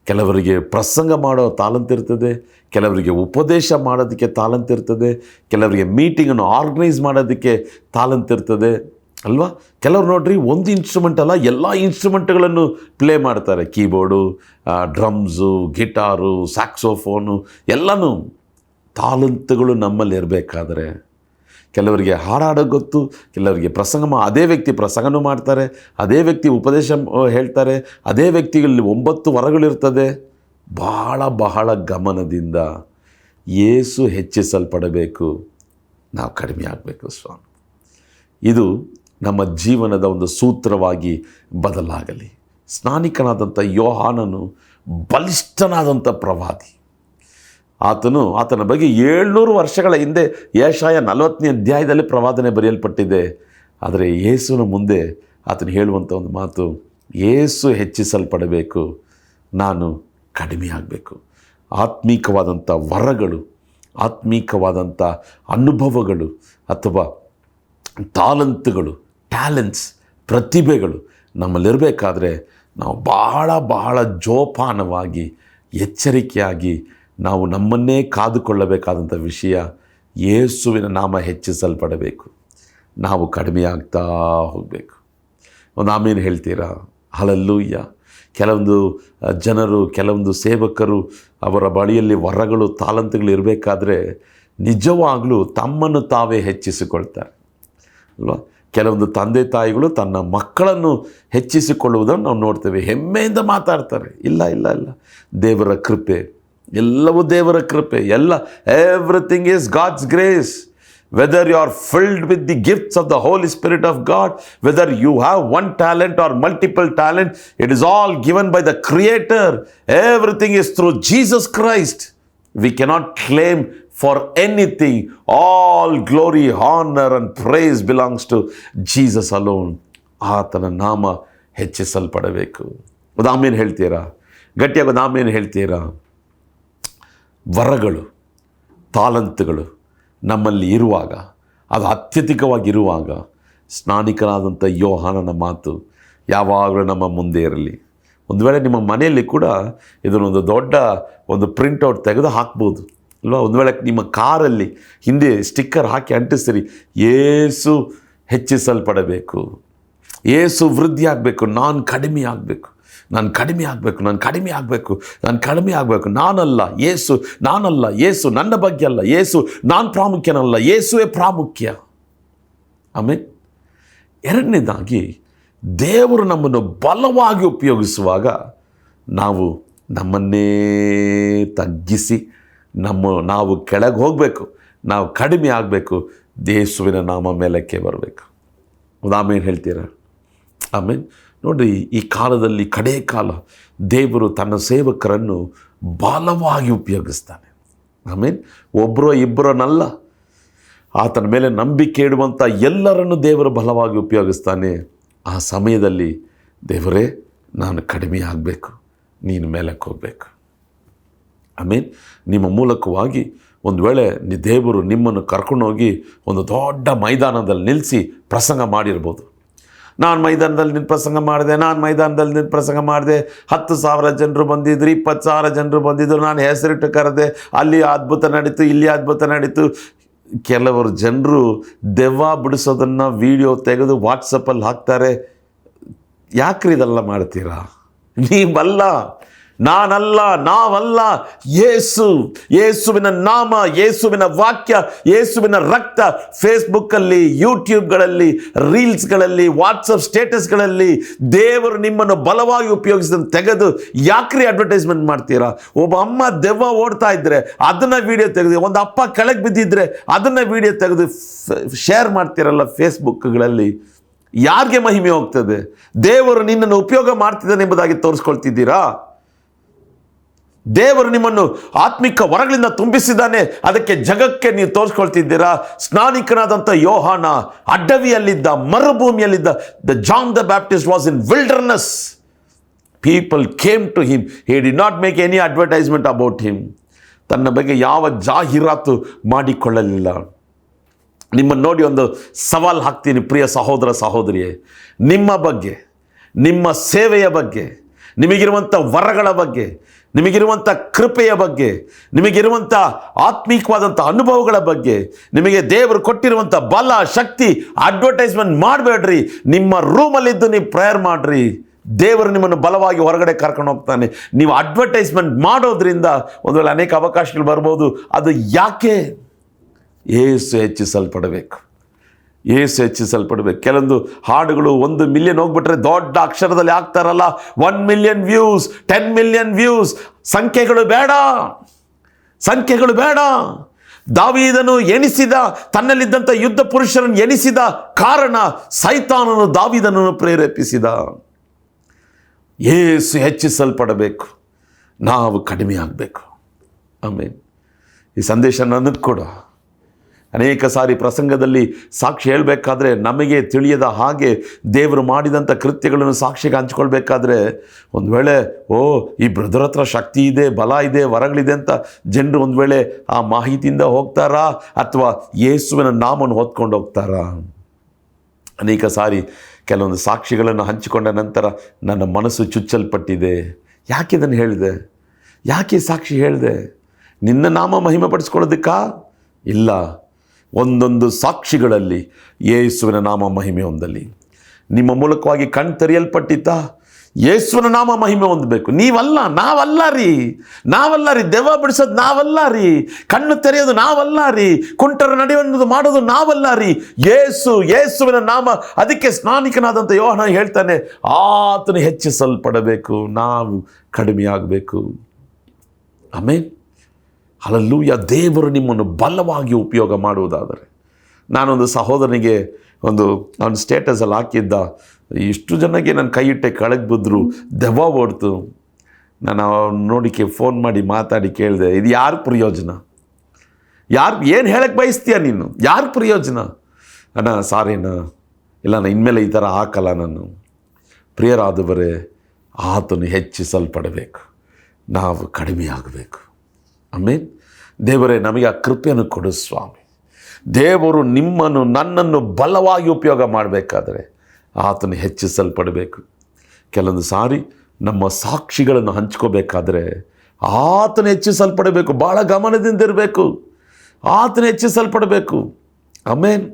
ಕೆಲವರಿಗೆ ಪ್ರಸಂಗ ಮಾಡೋ ತಾಲಂತ್ ಇರ್ತದೆ, ಕೆಲವರಿಗೆ ಉಪದೇಶ ಮಾಡೋದಕ್ಕೆ ತಾಲಂತ್ ಇರ್ತದೆ, ಕೆಲವರಿಗೆ ಮೀಟಿಂಗನ್ನು ಆರ್ಗನೈಸ್ ಮಾಡೋದಕ್ಕೆ ತಾಲಂತ್ ಇರ್ತದೆ ಅಲ್ವಾ? ಕೆಲವರು ನೋಡ್ರಿ, ಒಂದು ಇನ್ಸ್ಟ್ರೂಮೆಂಟ್ ಅಲ್ಲ, ಎಲ್ಲ ಇನ್ಸ್ಟ್ರೂಮೆಂಟ್ಗಳನ್ನು ಪ್ಲೇ ಮಾಡ್ತಾರೆ. ಕೀಬೋರ್ಡು, ಡ್ರಮ್ಸು, ಗಿಟಾರು, ಸ್ಯಾಕ್ಸೋಫೋನು, ಎಲ್ಲನೂ ತಾಲಂತುಗಳು ನಮ್ಮಲ್ಲಿ ಇರಬೇಕಾದ್ರೆ, ಕೆಲವರಿಗೆ ಹಾಡಾಡೋಕ್ಕೆ ಗೊತ್ತು, ಕೆಲವರಿಗೆ ಅದೇ ವ್ಯಕ್ತಿ ಪ್ರಸಂಗನೂ ಮಾಡ್ತಾರೆ, ಅದೇ ವ್ಯಕ್ತಿ ಉಪದೇಶ ಹೇಳ್ತಾರೆ, ಅದೇ ವ್ಯಕ್ತಿಗಳಲ್ಲಿ 9 ವರಗಳಿರ್ತದೆ. ಬಹಳ ಗಮನದಿಂದ ಯೇಸು ಹೆಚ್ಚಿಸಲ್ಪಡಬೇಕು, ನಾವು ಕಡಿಮೆ ಆಗಬೇಕು ಸ್ವಾಮಿ. ಇದು ನಮ್ಮ ಜೀವನದ ಒಂದು ಸೂತ್ರವಾಗಿ ಬದಲಾಗಲಿ. ಸ್ನಾನಿಕನಾದಂಥ ಯೋಹಾನನು ಬಲಿಷ್ಠನಾದಂಥ ಪ್ರವಾದಿ. ಆತನ ಬಗ್ಗೆ 700 ವರ್ಷಗಳ ಹಿಂದೆ ಯೆಶಾಯ 40ನೇ ಅಧ್ಯಾಯದಲ್ಲಿ ಪ್ರವಾದನೆ ಬರೆಯಲ್ಪಟ್ಟಿದೆ. ಆದರೆ ಯೇಸುವಿನ ಮುಂದೆ ಆತನು ಹೇಳುವಂಥ ಒಂದು ಮಾತು, ಯೇಸು ಹೆಚ್ಚಿಸಲ್ಪಡಬೇಕು, ನಾನು ಕಡಿಮೆ ಆಗಬೇಕು. ಆತ್ಮೀಕವಾದಂಥ ವರಗಳು, ಆತ್ಮೀಕವಾದಂಥ ಅನುಭವಗಳು ಅಥವಾ ತಾಲಂತುಗಳು, ಟ್ಯಾಲೆಂಟ್ಸ್, ಪ್ರತಿಭೆಗಳು ನಮ್ಮಲ್ಲಿರಬೇಕಾದ್ರೆ ನಾವು ಬಹಳ ಜೋಪಾನವಾಗಿ, ಎಚ್ಚರಿಕೆಯಾಗಿ ನಾವು ನಮ್ಮನ್ನೇ ಕಾದುಕೊಳ್ಳಬೇಕಾದಂಥ ವಿಷಯ, ಯೇಸುವಿನ ನಾಮ ಹೆಚ್ಚಿಸಲ್ಪಡಬೇಕು, ನಾವು ಕಡಿಮೆ ಆಗ್ತಾ ಹೋಗಬೇಕು. ಒಂದು ಆಮೇಲೆ ಹೇಳ್ತೀರಾ? ಹಲ್ಲೆಲೂಯಾ. ಕೆಲವೊಂದು ಜನರು, ಕೆಲವೊಂದು ಸೇವಕರು ಅವರ ಬಳಿಯಲ್ಲಿ ವರಗಳು, ತಾಲಂತುಗಳು ಇರಬೇಕಾದ್ರೆ ನಿಜವಾಗಲೂ ತಮ್ಮನ್ನು ತಾವೇ ಹೆಚ್ಚಿಸಿಕೊಳ್ತಾರೆ ಅಲ್ವಾ? ಕೆಲವೊಂದು ತಂದೆ ತಾಯಿಗಳು ತನ್ನ ಮಕ್ಕಳನ್ನು ಹೆಚ್ಚಿಸಿಕೊಳ್ಳುವುದನ್ನು ನಾವು ನೋಡ್ತೇವೆ, ಹೆಮ್ಮೆಯಿಂದ ಮಾತಾಡ್ತಾರೆ. ಇಲ್ಲ ಇಲ್ಲ ಇಲ್ಲ, ದೇವರ ಕೃಪೆ, ಎಲ್ಲವೂ ದೇವರ ಕೃಪೆ. Everything is God's grace. Whether you are filled with the gifts of the Holy Spirit of God, whether you have one talent or multiple talent, it is all given by the Creator. Everything is through Jesus Christ. We cannot claim for anything. All glory, honor and praise belongs to Jesus alone. ಆತನ ನಾಮ ಹೆಚ್ಚಿಸಲ್ಪಡಬೇಕು. ಒಂದು ಆಮೇಲೆ ಹೇಳ್ತೀರಾ? ಗಟ್ಟಿಯಾಗಿ ಒಂದು ಆಮೇಲೆ ಹೇಳ್ತೀರಾ? ವರಗಳು, ತಾಲಂತುಗಳು ನಮ್ಮಲ್ಲಿ ಇರುವಾಗ, ಅದು ಅತ್ಯಧಿಕವಾಗಿರುವಾಗ, ಸ್ನಾನಿಕನಾದಂಥ ಯೋಹಾನನ ಮಾತು ಯಾವಾಗಲೂ ನಮ್ಮ ಮುಂದೆ ಇರಲಿ. ಒಂದು ವೇಳೆ ನಿಮ್ಮ ಮನೆಯಲ್ಲಿ ಕೂಡ ಇದನ್ನೊಂದು ದೊಡ್ಡ ಒಂದು ಪ್ರಿಂಟೌಟ್ ತೆಗೆದು ಹಾಕ್ಬೋದು ಅಲ್ವಾ? ಒಂದು ವೇಳೆ ನಿಮ್ಮ ಕಾರಲ್ಲಿ ಹಿಂದೆ ಸ್ಟಿಕ್ಕರ್ ಹಾಕಿ ಅಂಟಿಸ್ತೀರಿ, ಯೇಸು ಹೆಚ್ಚಿಸಲ್ಪಡಬೇಕು. ಯೇಸು ವೃದ್ಧಿ ಆಗಬೇಕು, ನಾನು ಕಡಿಮೆ ಆಗಬೇಕು, ನಾನು ಕಡಿಮೆ ಆಗಬೇಕು, ನಾನು ಕಡಿಮೆ ಆಗಬೇಕು, ನಾನು ಕಡಿಮೆ ಆಗಬೇಕು. ನಾನಲ್ಲ ಯೇಸು, ನಾನಲ್ಲ ಯೇಸು, ನನ್ನ ಬಗ್ಗೆ ಅಲ್ಲ ಯೇಸು, ನಾನು ಪ್ರಾಮುಖ್ಯನಲ್ಲ, ಯೇಸುವೇ ಪ್ರಾಮುಖ್ಯ. ಆಮೇಲೆ ಎರಡನೇದಾಗಿ, ದೇವರು ನಮ್ಮನ್ನು ಬಲವಾಗಿ ಉಪಯೋಗಿಸುವಾಗ ನಾವು ನಮ್ಮನ್ನೇ ತಗ್ಗಿಸಿ ನಾವು ಕೆಳಗೆ ಹೋಗಬೇಕು, ನಾವು ಕಡಿಮೆ ಆಗಬೇಕು, ಯೇಸುವಿನ ನಾಮ ಮೇಲಕ್ಕೆ ಬರಬೇಕು. ಆಮೇಲೆ ಹೇಳ್ತೀರಾ? ಆಮೇಲೆ ನೋಡಿರಿ, ಈ ಕಾಲದಲ್ಲಿ ಕಡೇ ಕಾಲ ದೇವರು ತನ್ನ ಸೇವಕರನ್ನು ಬಲವಾಗಿ ಉಪಯೋಗಿಸ್ತಾನೆ. ಆಮೇಲೆ ಒಬ್ಬರೋ ಇಬ್ಬರನ್ನಲ್ಲ, ಆತನ ಮೇಲೆ ನಂಬಿಕೆ ಇಡುವಂಥ ಎಲ್ಲರನ್ನು ದೇವರು ಬಲವಾಗಿ ಉಪಯೋಗಿಸ್ತಾನೆ. ಆ ಸಮಯದಲ್ಲಿ ದೇವರೇ, ನಾನು ಕಡಿಮೆ ಆಗಬೇಕು, ನೀನು ಮೇಲಕ್ಕೆ ಹೋಗಬೇಕು. ಆಮೇಲೆ ನಿಮ್ಮ ಮೂಲಕವಾಗಿ ಒಂದು ವೇಳೆ ದೇವರು ನಿಮ್ಮನ್ನು ಕರ್ಕೊಂಡೋಗಿ ಒಂದು ದೊಡ್ಡ ಮೈದಾನದಲ್ಲಿ ನಿಲ್ಲಿಸಿ ಪ್ರಸಂಗ ಮಾಡಿರ್ಬೋದು. ನಾನು ಮೈದಾನದಲ್ಲಿ ನಿಂತು ಪ್ರಸಂಗ ಮಾಡಿದೆ, 10,000 ಜನರು ಬಂದಿದ್ರು, 20,000 ಜನರು ಬಂದಿದ್ದರು, ನಾನು ಹೆಸರಿಟ್ಟು ಕರೆದೆ, ಅಲ್ಲಿ ಅದ್ಭುತ ನಡೀತು, ಇಲ್ಲಿ ಅದ್ಭುತ ನಡೀತು. ಕೆಲವರು ಜನರು ದೆವ್ವ ಬಿಡಿಸೋದನ್ನು ವಿಡಿಯೋ ತೆಗೆದು ವಾಟ್ಸಪ್ಪಲ್ಲಿ ಹಾಕ್ತಾರೆ. ಯಾಕ್ರಿ ಇದೆಲ್ಲ ಮಾಡ್ತೀರಾ? ನೀವಲ್ಲ, ನಾನಲ್ಲ, ನಾವಲ್ಲ, ಯೇಸುವಿನ ನಾಮ, ಯೇಸುವಿನ ವಾಕ್ಯ, ಯೇಸುವಿನ ರಕ್ತ ಫೇಸ್ಬುಕ್ಕಲ್ಲಿ, ಯೂಟ್ಯೂಬ್ಗಳಲ್ಲಿ, ರೀಲ್ಸ್ಗಳಲ್ಲಿ, ವಾಟ್ಸಪ್ ಸ್ಟೇಟಸ್ಗಳಲ್ಲಿ ದೇವರು ನಿಮ್ಮನ್ನು ಬಲವಾಗಿ ಉಪಯೋಗಿಸಿದ ತೆಗೆದು ಯಾಕ್ರಿ ಅಡ್ವರ್ಟೈಸ್ಮೆಂಟ್ ಮಾಡ್ತೀರಾ? ಒಬ್ಬ ಅಮ್ಮ ದೆವ್ವ ಓಡ್ತಾ ಇದ್ದರೆ ಅದನ್ನು ವಿಡಿಯೋ ತೆಗೆದು, ಒಂದು ಅಪ್ಪ ಕೆಳಗೆ ಬಿದ್ದಿದ್ರೆ ಅದನ್ನು ವಿಡಿಯೋ ತೆಗೆದು ಶೇರ್ ಮಾಡ್ತೀರಲ್ಲ ಫೇಸ್ಬುಕ್ಗಳಲ್ಲಿ. ಯಾರಿಗೆ ಮಹಿಮೆ ಹೋಗ್ತದೆ? ದೇವರು ನಿನ್ನನ್ನು ಉಪಯೋಗ ಮಾಡ್ತಿದ್ದಾನೆ ಎಂಬುದಾಗಿ ತೋರಿಸ್ಕೊಳ್ತಿದ್ದೀರಾ? ದೇವರು ನಿಮ್ಮನ್ನು ಆತ್ಮಿಕ ವರಗಳಿಂದ ತುಂಬಿಸಿದ್ದಾನೆ, ಅದಕ್ಕೆ ಜಗಕ್ಕೆ ನೀವು ತೋರಿಸ್ಕೊಳ್ತಿದ್ದೀರಾ? ಸ್ನಾನಿಕನಾದಂಥ ಯೋಹಾನ ಅಡ್ಡವಿಯಲ್ಲಿದ್ದ, ಮರುಭೂಮಿಯಲ್ಲಿದ್ದ. John the Baptist was in wilderness. People came to him. He did not make any advertisement about him. ತನ್ನ ಬಗ್ಗೆ ಯಾವ ಜಾಹೀರಾತು ಮಾಡಿಕೊಳ್ಳಲಿಲ್ಲ. ನಿಮ್ಮನ್ನು ನೋಡಿ ಒಂದು ಸವಾಲು ಹಾಕ್ತೀನಿ ಪ್ರಿಯ ಸಹೋದರ ಸಹೋದರಿಯೇ. ನಿಮ್ಮ ಬಗ್ಗೆ, ನಿಮ್ಮ ಸೇವೆಯ ಬಗ್ಗೆ, ನಿಮಗಿರುವಂಥ ವರಗಳ ಬಗ್ಗೆ, ನಿಮಗಿರುವಂಥ ಕೃಪೆಯ ಬಗ್ಗೆ, ನಿಮಗಿರುವಂಥ ಆತ್ಮೀಕವಾದಂಥ ಅನುಭವಗಳ ಬಗ್ಗೆ, ನಿಮಗೆ ದೇವರು ಕೊಟ್ಟಿರುವಂಥ ಬಲ, ಶಕ್ತಿ ಅಡ್ವರ್ಟೈಸ್ಮೆಂಟ್ ಮಾಡಬೇಡ್ರಿ. ನಿಮ್ಮ ರೂಮಲ್ಲಿದ್ದು ನೀವು ಪ್ರೇಯರ್ ಮಾಡಿರಿ, ದೇವರು ನಿಮ್ಮನ್ನು ಬಲವಾಗಿ ಹೊರಗಡೆ ಕರ್ಕೊಂಡು ಹೋಗ್ತಾನೆ. ನೀವು ಅಡ್ವರ್ಟೈಸ್ಮೆಂಟ್ ಮಾಡೋದ್ರಿಂದ ಒಂದು ವೇಳೆ ಅನೇಕ ಅವಕಾಶಗಳು ಬರ್ಬೋದು. ಅದು ಯಾಕೆ? ಯೇಸು ಹೆಚ್ಚಿಸಲ್ಪಡಬೇಕು, ಯೇಸು ಹೆಚ್ಚಿಸಲ್ಪಡಬೇಕು. ಕೆಲವೊಂದು ಹಾಡುಗಳು 1 ಮಿಲಿಯನ್ ಹೋಗ್ಬಿಟ್ರೆ ದೊಡ್ಡ ಅಕ್ಷರದಲ್ಲಿ ಹಾಕ್ತಾರಲ್ಲ, 1 ಮಿಲಿಯನ್ ವ್ಯೂಸ್, 10 ಮಿಲಿಯನ್ ವ್ಯೂಸ್. ಸಂಖ್ಯೆಗಳು ಬೇಡ, ಸಂಖ್ಯೆಗಳು ಬೇಡ. ದಾವೀದನು ಎಣಿಸಿದ, ತನ್ನಲ್ಲಿದ್ದಂಥ ಯುದ್ಧ ಪುರುಷರನ್ನು ಎಣಿಸಿದ ಕಾರಣ ಸೈತಾನನು ದಾವೀದನನ್ನು ಪ್ರೇರೇಪಿಸಿದ. ಯೇಸು ಹೆಚ್ಚಿಸಲ್ಪಡಬೇಕು, ನಾವು ಕಡಿಮೆ ಆಗಬೇಕು. ಆಮೇಲೆ ಈ ಸಂದೇಶ ನನಗೆ ಕೂಡ ಅನೇಕ ಸಾರಿ ಪ್ರಸಂಗದಲ್ಲಿ ಸಾಕ್ಷಿ ಹೇಳಬೇಕಾದ್ರೆ, ನಮಗೆ ತಿಳಿಯದ ಹಾಗೆ ದೇವರು ಮಾಡಿದಂಥ ಕೃತ್ಯಗಳನ್ನು ಸಾಕ್ಷಿಗೆ ಹಂಚ್ಕೊಳ್ಬೇಕಾದ್ರೆ, ಒಂದು ವೇಳೆ ಈ ಬ್ರದರ್ ಹತ್ರ ಶಕ್ತಿ ಇದೆ, ಬಲ ಇದೆ, ವರಗಳಿದೆ ಅಂತ ಜನರು ಒಂದು ವೇಳೆ ಆ ಮಾಹಿತಿಯಿಂದ ಹೋಗ್ತಾರಾ ಅಥವಾ ಯೇಸುವಿನ ನಾಮವನ್ನು ಹೊತ್ಕೊಂಡು ಹೋಗ್ತಾರಾ? ಅನೇಕ ಸಾರಿ ಕೆಲವೊಂದು ಸಾಕ್ಷಿಗಳನ್ನು ಹಂಚಿಕೊಂಡ ನಂತರ ನನ್ನ ಮನಸ್ಸು ಚುಚ್ಚಲ್ಪಟ್ಟಿದೆ. ಯಾಕೆ ಇದನ್ನು ಹೇಳಿದೆ? ಯಾಕೆ ಸಾಕ್ಷಿ ಹೇಳಿದೆ? ನಿನ್ನ ನಾಮ ಮಹಿಮೆ ಪಡಿಸ್ಕೊಳ್ಳೋದಕ್ಕಾ? ಇಲ್ಲ, ಒಂದೊಂದು ಸಾಕ್ಷಿಗಳಲ್ಲಿ ಯೇಸುವಿನ ನಾಮ ಮಹಿಮೆ ಹೊಂದಲಿ. ನಿಮ್ಮ ಮೂಲಕವಾಗಿ ಕಣ್ ತೆರೆಯಲ್ಪಟ್ಟಿದ್ದ ಯೇಸುವಿನ ನಾಮ ಮಹಿಮೆ ಹೊಂದಬೇಕು. ನೀವಲ್ಲ, ನಾವಲ್ಲ ರೀ, ದೆವ್ವ ಬಿಡಿಸೋದು ನಾವಲ್ಲ ರೀ, ಕಣ್ಣು ತೆರೆಯೋದು ನಾವಲ್ಲ ರೀ, ಕುಂಟರ ನಡೆಯುವುದು ಮಾಡೋದು ನಾವಲ್ಲ ರೀ, ಯೇಸುವಿನ ನಾಮ. ಅದಕ್ಕೆ ಸ್ನಾನಿಕನಾದಂಥ ಯೋಹಾನ ಹೇಳ್ತಾನೆ, ಆತನು ಹೆಚ್ಚಿಸಲ್ಪಡಬೇಕು, ನಾವು ಕಡಿಮೆ ಆಗಬೇಕು. ಆಮೇಲೆ ಹಲ್ಲೆಲೂಯಾ. ದೇವರು ನಿಮ್ಮನ್ನು ಬಲವಾಗಿ ಉಪಯೋಗ ಮಾಡುವುದಾದರೆ, ನಾನೊಂದು ಸಹೋದರನಿಗೆ ಅವನ ಸ್ಟೇಟಸಲ್ಲಿ ಹಾಕಿದ್ದ, ಇಷ್ಟು ಜನಕ್ಕೆ ನಾನು ಕೈ ಇಟ್ಟೆ ಕೆಳಗೆ ಬಿದ್ದರು, ದೆವ್ವ ಓಡ್ತು. ನಾನು ನೋಡಿಕೆ ಫೋನ್ ಮಾಡಿ ಮಾತಾಡಿ ಕೇಳಿದೆ, ಇದು ಯಾರು ಪ್ರಯೋಜನ? ಏನು ಹೇಳಕ್ಕೆ ಬಯಸ್ತೀಯ ನೀನು? ಯಾರು ಪ್ರಯೋಜನ? ಅಣ್ಣ ಸಾರಿಣ್ಣ, ಇಲ್ಲ ನಾನು ಇನ್ಮೇಲೆ ಈ ಥರ ಹಾಕಲ್ಲ. ನಾನು ಪ್ರಿಯರಾದವರೇ, ಆತನು ಹೆಚ್ಚಿಸಲ್ಪಡಬೇಕು, ನಾವು ಕಡಿಮೆ ಆಗಬೇಕು. ಆಮೇಲೆ ದೇವರೇ, ನಮಗೆ ಆ ಕೃಪೆಯನ್ನು ಕೊಡು ಸ್ವಾಮಿ. ದೇವರು ನಿಮ್ಮನ್ನು, ನನ್ನನ್ನು ಬಲವಾಗಿ ಉಪಯೋಗ ಮಾಡಬೇಕಾದ್ರೆ ಆತನು ಹೆಚ್ಚಿಸಲ್ಪಡಬೇಕು. ಕೆಲವೊಂದು ಸಾರಿ ನಮ್ಮ ಸಾಕ್ಷಿಗಳನ್ನು ಹಂಚ್ಕೋಬೇಕಾದ್ರೆ ಆತನು ಹೆಚ್ಚಿಸಲ್ಪಡಬೇಕು. ಭಾಳ ಗಮನದಿಂದ ಇರಬೇಕು, ಆತನು ಹೆಚ್ಚಿಸಲ್ಪಡಬೇಕು. ಆಮೇಲೆ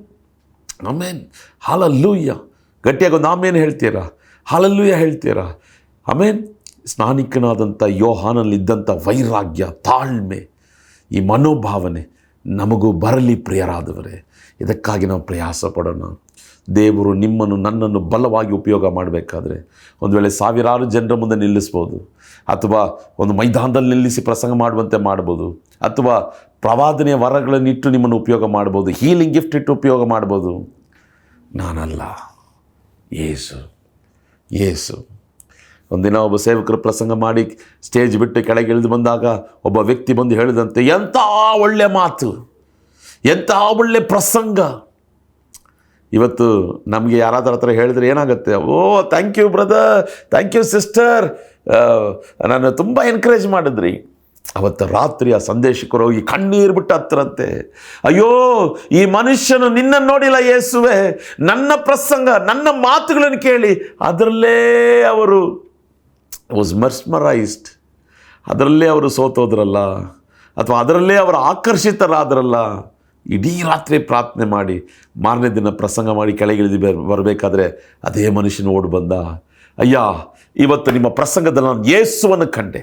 ಆಮೇನ್. ಹಲ್ಲೆಲೂಯಾ. ಗಟ್ಟಿಯಾಗಿ ಒಂದು ಆಮೇನ್ ಹೇಳ್ತೀರಾ? ಹಲ್ಲೆಲೂಯಾ ಹೇಳ್ತೀರಾ? ಆಮೇನ್. ಸ್ನಾನಿಕನಾದಂಥ ಯೋಹಾನಲ್ಲಿದ್ದಂಥ ವೈರಾಗ್ಯ, ತಾಳ್ಮೆ, ಈ ಮನೋಭಾವನೆ ನಮಗೂ ಬರಲಿ ಪ್ರಿಯರಾದವರೇ. ಇದಕ್ಕಾಗಿ ನಾವು ಪ್ರಯಾಸ ಪಡೋಣ. ದೇವರು ನಿಮ್ಮನ್ನು ನನ್ನನ್ನು ಬಲವಾಗಿ ಉಪಯೋಗ ಮಾಡಬೇಕಾದ್ರೆ ಒಂದು ವೇಳೆ ಸಾವಿರಾರು ಜನರ ಮುಂದೆ ನಿಲ್ಲಿಸ್ಬೋದು, ಅಥವಾ ಒಂದು ಮೈದಾನದಲ್ಲಿ ನಿಲ್ಲಿಸಿ ಪ್ರಸಂಗ ಮಾಡುವಂತೆ ಮಾಡ್ಬೋದು, ಅಥವಾ ಪ್ರವಾದನೆಯ ವರಗಳನ್ನಿಟ್ಟು ನಿಮ್ಮನ್ನು ಉಪಯೋಗ ಮಾಡ್ಬೋದು, ಹೀಲಿಂಗ್ ಗಿಫ್ಟ್ ಇಟ್ಟು ಉಪಯೋಗ ಮಾಡ್ಬೋದು. ನಾನಲ್ಲ, ಯೇಸು. ಒಂದಿನ ಒಬ್ಬ ಸೇವಕರು ಪ್ರಸಂಗ ಮಾಡಿ ಸ್ಟೇಜ್ ಬಿಟ್ಟು ಕೆಳಗೆ ಇಳಿದು ಬಂದಾಗ ಒಬ್ಬ ವ್ಯಕ್ತಿ ಬಂದು ಹೇಳಿದಂತೆ, ಎಂಥ ಒಳ್ಳೆ ಮಾತು, ಎಂಥ ಒಳ್ಳೆ ಪ್ರಸಂಗ. ಇವತ್ತು ನಮಗೆ ಯಾರಾದ್ರ ಹತ್ರ ಹೇಳಿದ್ರೆ ಏನಾಗುತ್ತೆ? Oh thank you brother, thank you sister, ನಾನು ತುಂಬ ಎನ್ಕರೇಜ್ ಮಾಡಿದ್ರಿ. ಅವತ್ತು ರಾತ್ರಿ ಆ ಸಂದೇಶಕರು ಹೋಗಿ ಕಣ್ಣೀರು ಬಿಟ್ಟು ಹತ್ತರಂತೆ, ಅಯ್ಯೋ ಈ ಮನುಷ್ಯನು ನಿನ್ನನ್ನು ನೋಡಿಲ್ಲ ಯೇಸುವೆ, ನನ್ನ ಪ್ರಸಂಗ, ನನ್ನ ಮಾತುಗಳನ್ನು ಕೇಳಿ ಅದರಲ್ಲೇ ಅವರು ವಾಸ್ ಮರ್ಸ್ಮರೈಸ್ಡ್, ಅದರಲ್ಲೇ ಅವರು ಸೋತೋದ್ರಲ್ಲ, ಅಥವಾ ಅದರಲ್ಲೇ ಅವರು ಆಕರ್ಷಿತರಾದ್ರಲ್ಲ. ಇಡೀ ರಾತ್ರಿ ಪ್ರಾರ್ಥನೆ ಮಾಡಿ ಮಾರನೇ ದಿನ ಪ್ರಸಂಗ ಮಾಡಿ ಕೆಳಗಿಳಿದು ಬರಬೇಕಾದ್ರೆ ಅದೇ ಮನುಷ್ಯನ ಓಡಿ ಬಂದ, ಅಯ್ಯ ಇವತ್ತು ನಿಮ್ಮ ಪ್ರಸಂಗದಲ್ಲಿ ನಾನು ಯೇಸುವನ್ನು ಕಂಡೆ,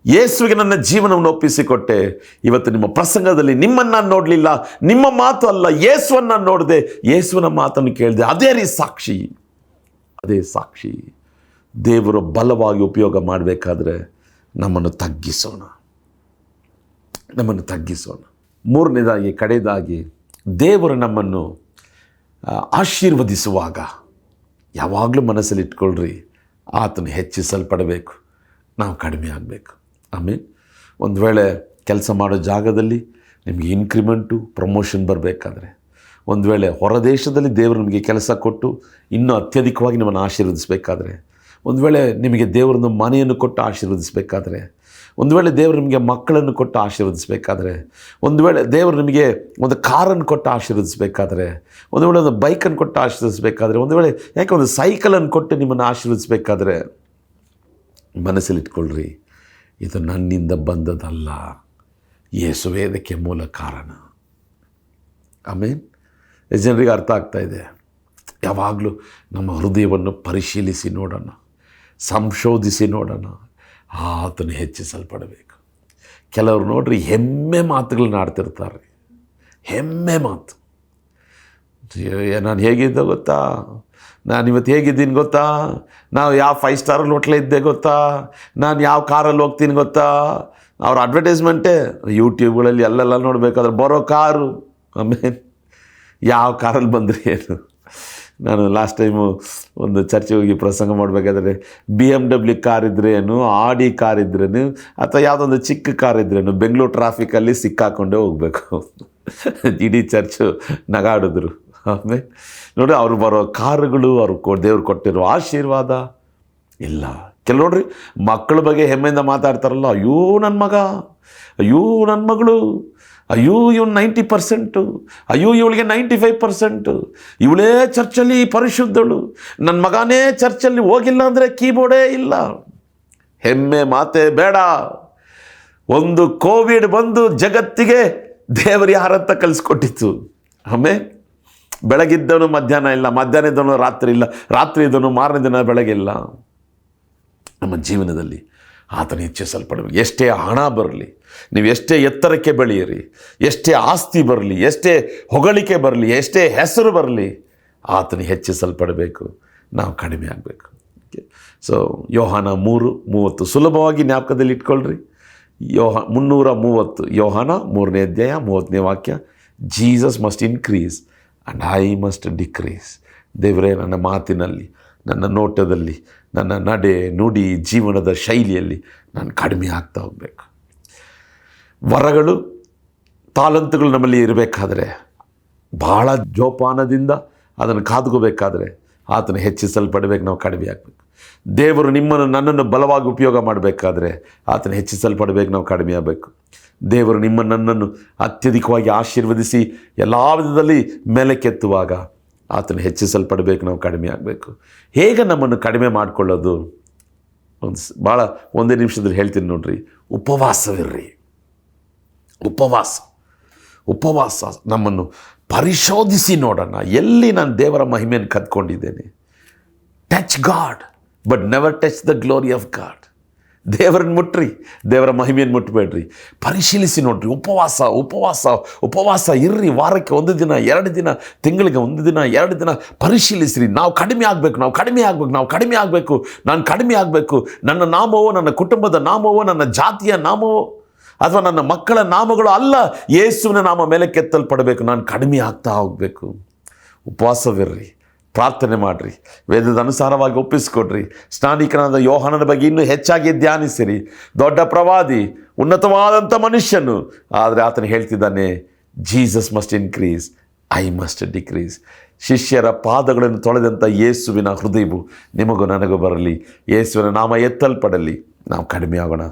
ಯೇಸುವಿಗೆ ನನ್ನ ಜೀವನವನ್ನು ಒಪ್ಪಿಸಿಕೊಟ್ಟೆ. ಇವತ್ತು ನಿಮ್ಮ ಪ್ರಸಂಗದಲ್ಲಿ ನಿಮ್ಮನ್ನು ನಾನು ನೋಡಲಿಲ್ಲ, ನಿಮ್ಮ ಮಾತು ಅಲ್ಲ, ಯೇಸುವನ್ನು ನಾನು ನೋಡಿದೆ, ಯೇಸುವಿನ ಮಾತನ್ನು ಕೇಳಿದೆ. ಅದೇ ಸಾಕ್ಷಿ. ದೇವರು ಬಲವಾಗಿ ಉಪಯೋಗ ಮಾಡಬೇಕಾದ್ರೆ ನಮ್ಮನ್ನು ತಗ್ಗಿಸೋಣ. ಮೂರನೇದಾಗಿ, ಕಡೆಯದಾಗಿ, ದೇವರು ನಮ್ಮನ್ನು ಆಶೀರ್ವದಿಸುವಾಗ ಯಾವಾಗಲೂ ಮನಸ್ಸಲ್ಲಿ ಇಟ್ಕೊಳ್ರಿ, ಆತನು ಹೆಚ್ಚಿಸಲ್ಪಡಬೇಕು, ನಾವು ಕಡಿಮೆ ಆಗಬೇಕು. ಆಮೇಲೆ ಒಂದು ವೇಳೆ ಕೆಲಸ ಮಾಡೋ ಜಾಗದಲ್ಲಿ ನಿಮಗೆ ಇನ್ಕ್ರಿಮೆಂಟು, ಪ್ರಮೋಷನ್ ಬರಬೇಕಾದ್ರೆ, ಒಂದು ವೇಳೆ ಹೊರದೇಶದಲ್ಲಿ ದೇವರು ನಿಮಗೆ ಕೆಲಸ ಕೊಟ್ಟು ಇನ್ನೂ ಅತ್ಯಧಿಕವಾಗಿ ನಿಮ್ಮನ್ನು ಆಶೀರ್ವದಿಸಬೇಕಾದ್ರೆ, ಒಂದು ವೇಳೆ ನಿಮಗೆ ದೇವರನ್ನು ಮನೆಯನ್ನು ಕೊಟ್ಟು ಆಶೀರ್ವದಿಸಬೇಕಾದ್ರೆ, ಒಂದು ವೇಳೆ ದೇವರು ನಿಮಗೆ ಮಕ್ಕಳನ್ನು ಕೊಟ್ಟು ಆಶೀರ್ವದಿಸಬೇಕಾದ್ರೆ, ಒಂದು ವೇಳೆ ದೇವರು ನಿಮಗೆ ಒಂದು ಕಾರನ್ನು ಕೊಟ್ಟು ಆಶೀರ್ವದಿಸಬೇಕಾದ್ರೆ, ಒಂದು ವೇಳೆ ಒಂದು ಬೈಕನ್ನು ಕೊಟ್ಟು ಆಶೀರ್ವದಿಸಬೇಕಾದ್ರೆ, ಒಂದು ವೇಳೆ ಯಾಕೆ ಒಂದು ಸೈಕಲನ್ನು ಕೊಟ್ಟು ನಿಮ್ಮನ್ನು ಆಶೀರ್ವದಿಸಬೇಕಾದ್ರೆ, ಮನಸ್ಸಲ್ಲಿ ಇಟ್ಕೊಳ್ರಿ, ಇದು ನನ್ನಿಂದ ಬಂದದಲ್ಲ, ಯೇಸುವೇ ಇದಕ್ಕೆ ಮೂಲ ಕಾರಣ. ಆಮೇನ್. ಜನರಿಗೆ ಅರ್ಥ ಆಗ್ತಾ ಇದೆ. ಯಾವಾಗಲೂ ನಮ್ಮ ಹೃದಯವನ್ನು ಪರಿಶೀಲಿಸಿ ನೋಡೋಣ, ಸಂಶೋಧಿಸಿ ನೋಡೋಣ, ಆತನು ಹೆಚ್ಚಿಸಲ್ಪಡಬೇಕು. ಕೆಲವರು ನೋಡ್ರಿ ಹೆಮ್ಮೆ ಮಾತುಗಳನ್ನ ಆಡ್ತಿರ್ತಾರೆ, ಹೆಮ್ಮೆ ಮಾತು. ನಾನು ಹೇಗಿದ್ದೆ ಗೊತ್ತಾ, ನಾನು ಇವತ್ತು ಹೇಗಿದ್ದೀನಿ ಗೊತ್ತಾ, ನಾವು ಯಾವ 5 ಸ್ಟಾರಲ್ಲಿ ಹೋಟ್ಲೇ ಇದ್ದೆ ಗೊತ್ತಾ, ನಾನು ಯಾವ ಕಾರಲ್ಲಿ ಹೋಗ್ತೀನಿ ಗೊತ್ತಾ. ಅವ್ರ ಅಡ್ವರ್ಟೈಸ್ಮೆಂಟೇ ಯೂಟ್ಯೂಬ್ಗಳಲ್ಲಿ ಅಲ್ಲೆಲ್ಲ ನೋಡಬೇಕಾದ್ರೆ ಬರೋ ಕಾರು, ಆಮೇಲೆ ಯಾವ ಕಾರಲ್ಲಿ ಬಂದರೆ ಏನು. ನಾನು ಲಾಸ್ಟ್ ಟೈಮು ಒಂದು ಚರ್ಚೆಗೆ ಹೋಗಿ ಪ್ರಸಂಗ ಮಾಡಬೇಕಾದ್ರೆ BMW ಕಾರ್ ಇದ್ರೇನು, ಆಡಿ ಕಾರ್ ಇದ್ರೇನು, ಅಥವಾ ಯಾವುದೊಂದು ಚಿಕ್ಕ ಕಾರ್ ಇದ್ರೇನು, ಬೆಂಗಳೂರು ಟ್ರಾಫಿಕಲ್ಲಿ ಸಿಕ್ಕಾಕೊಂಡೇ ಹೋಗಬೇಕು. ಇಡೀ ಚರ್ಚು ನಗಾಡಿದ್ರು. ಆಮೇಲೆ ನೋಡಿ, ಅವ್ರು ಬರೋ ಕಾರುಗಳು, ಅವ್ರು ದೇವ್ರು ಕೊಟ್ಟಿರೋ ಆಶೀರ್ವಾದ ಇಲ್ಲ. ಕೆಲವು ನೋಡ್ರಿ ಮಕ್ಕಳ ಬಗ್ಗೆ ಹೆಮ್ಮೆಯಿಂದ ಮಾತಾಡ್ತಾರಲ್ಲ, ಅಯ್ಯೋ ನನ್ನ ಮಗ, ಅಯ್ಯೋ ನನ್ನ ಮಗಳು, ಅಯ್ಯೋ ಇವನು 90%, ಅಯ್ಯೋ ಇವಳಿಗೆ 95%, ಇವಳೇ ಚರ್ಚಲ್ಲಿ ಪರಿಶುದ್ಧಳು, ನನ್ನ ಮಗನೇ ಚರ್ಚಲ್ಲಿ ಹೋಗಿಲ್ಲ ಅಂದರೆ ಕೀಬೋರ್ಡೇ ಇಲ್ಲ. ಹೆಮ್ಮೆ ಮಾತೇ ಬೇಡ. ಒಂದು ಕೋವಿಡ್ ಬಂದು ಜಗತ್ತಿಗೆ ದೇವರು ಯಾರಂತ ಕಲಿಸ್ಕೊಟ್ಟಿತ್ತು. ಆಮೇಲೆ ಬೆಳಗಿದ್ದವನು ಮಧ್ಯಾಹ್ನ ಇಲ್ಲ, ಮಧ್ಯಾಹ್ನ ಇದ್ದವನು ರಾತ್ರಿ ಇಲ್ಲ, ರಾತ್ರಿ ಇದ್ದವನು ಮಾರನೇ ದಿನ ಬೆಳಗಿಲ್ಲ. ನಮ್ಮ ಜೀವನದಲ್ಲಿ ಆತನ ಹೆಚ್ಚಿಸಲ್ಪಡಬೇಕು. ಎಷ್ಟೇ ಹಣ ಬರಲಿ, ನೀವು ಎಷ್ಟೇ ಎತ್ತರಕ್ಕೆ ಬೆಳೆಯಿರಿ, ಎಷ್ಟೇ ಆಸ್ತಿ ಬರಲಿ, ಎಷ್ಟೇ ಹೊಗಳಿಕೆ ಬರಲಿ, ಎಷ್ಟೇ ಹೆಸರು ಬರಲಿ, ಆತನ ಹೆಚ್ಚಿಸಲ್ಪಡಬೇಕು, ನಾವು ಕಡಿಮೆ ಆಗಬೇಕು. ಸೊ ಯೋಹಾನ 3:30 ಸುಲಭವಾಗಿ ಜ್ಞಾಪಕದಲ್ಲಿ ಇಟ್ಕೊಳ್ರಿ. 330 ಯೋಹಾನ 3ನೇ ಅಧ್ಯಾಯ 30ನೇ ವಾಕ್ಯ. Jesus must increase and I must decrease. ದೇವರೇ, ನನ್ನ ಮಾತಿನಲ್ಲಿ, ನನ್ನ ನೋಟದಲ್ಲಿ, ನನ್ನ ನಡೆ ನುಡಿ, ಜೀವನದ ಶೈಲಿಯಲ್ಲಿ ನಾನು ಕಡಿಮೆ ಆಗ್ತಾ ಹೋಗಬೇಕು. ವರಗಳು, ತಾಲಂತುಗಳು ನಮ್ಮಲ್ಲಿ ಇರಬೇಕಾದ್ರೆ, ಭಾಳ ಜೋಪಾನದಿಂದ ಅದನ್ನು ಕಾದ್ಕೋಬೇಕಾದ್ರೆ ಆತನ ಹೆಚ್ಚಿಸಲ್ಪಡಬೇಕು, ನಾವು ಕಡಿಮೆ ಆಗಬೇಕು. ದೇವರು ನನ್ನನ್ನು ಬಲವಾಗಿ ಉಪಯೋಗ ಮಾಡಬೇಕಾದ್ರೆ ಆತನ ಹೆಚ್ಚಿಸಲ್ಪಡಬೇಕು, ನಾವು ಕಡಿಮೆ ಆಗಬೇಕು. ದೇವರು ನನ್ನನ್ನು ಅತ್ಯಧಿಕವಾಗಿ ಆಶೀರ್ವದಿಸಿ ಎಲ್ಲ ವಿಧದಲ್ಲಿ ಮೇಲಕ್ಕೆತ್ತುವಾಗ ಆತನ ಹೆಚ್ಚಿಸಲ್ಪಡಬೇಕು, ನಾವು ಕಡಿಮೆ ಆಗಬೇಕು. ಹೇಗೆ ನಮ್ಮನ್ನು ಕಡಿಮೆ ಮಾಡಿಕೊಳ್ಳೋದು? ಒಂದೇ ನಿಮಿಷದಲ್ಲಿ ಹೇಳ್ತೀನಿ ನೋಡ್ರಿ. ಉಪವಾಸವಿರ್ರಿ. ಉಪವಾಸ ನಮ್ಮನ್ನು ಪರಿಶೋಧಿಸಿ ನೋಡೋಣ, ಎಲ್ಲಿ ನಾನು ದೇವರ ಮಹಿಮೆಯನ್ನು ಕದ್ಕೊಂಡಿದ್ದೇನೆ. Touch God but never touch the glory of God. ದೇವರನ್ನು ಮುಟ್ರಿ, ದೇವರ ಮಹಿಮೆಯನ್ನು ಮುಟ್ಟಬೇಡ್ರಿ. ಪರಿಶೀಲಿಸಿ ನೋಡ್ರಿ. ಉಪವಾಸ ಉಪವಾಸ ಉಪವಾಸ ಇರ್ರಿ. ವಾರಕ್ಕೆ 1 ದಿನ 2 ದಿನ, ತಿಂಗಳಿಗೆ 1 ದಿನ 2 ದಿನ ಪರಿಶೀಲಿಸ್ರಿ. ನಾವು ಕಡಿಮೆ ಆಗಬೇಕು, ನಾವು ಕಡಿಮೆ ಆಗಬೇಕು, ನಾವು ಕಡಿಮೆ ಆಗಬೇಕು, ನಾನು ಕಡಿಮೆ ಆಗಬೇಕು. ನನ್ನ ನಾಮವೋ, ನನ್ನ ಕುಟುಂಬದ ನಾಮವೋ, ನನ್ನ ಜಾತಿಯ ನಾಮವೋ ಅಥವಾ ನನ್ನ ಮಕ್ಕಳ ನಾಮಗಳು ಅಲ್ಲ, ಯೇಸುವಿನ ನಾಮ ಮೇಲೆ ಕೆತ್ತಲ್ಪಡಬೇಕು. ನಾನು ಕಡಿಮೆ ಆಗ್ತಾ ಹೋಗಬೇಕು. ಉಪವಾಸವಿರ್ರಿ, ಪ್ರಾರ್ಥನೆ ಮಾಡಿರಿ, ವೇದದ ಅನುಸಾರವಾಗಿ ಒಪ್ಪಿಸ್ಕೊಡ್ರಿ. ಸ್ನಾನಿಕನಾದ ಯೋಹಾನನ ಬಗ್ಗೆ ಇನ್ನೂ ಹೆಚ್ಚಾಗಿ ಧ್ಯಾನಿಸಿರಿ. ದೊಡ್ಡ ಪ್ರವಾದಿ, ಉನ್ನತವಾದಂಥ ಮನುಷ್ಯನು. ಆದರೆ ಆತನು ಹೇಳ್ತಿದ್ದಾನೆ, Jesus must increase, I must decrease. ಶಿಷ್ಯರ ಪಾದಗಳನ್ನು ತೊಳೆದಂಥ ಯೇಸುವಿನ ಹೃದಯವು ನಿಮಗೂ ನನಗೂ ಬರಲಿ. ಯೇಸುವಿನ ನಾಮ ಎತ್ತಲ್ಪಡಲಿ. ನಾವು ಕಡಿಮೆ ಆಗೋಣ.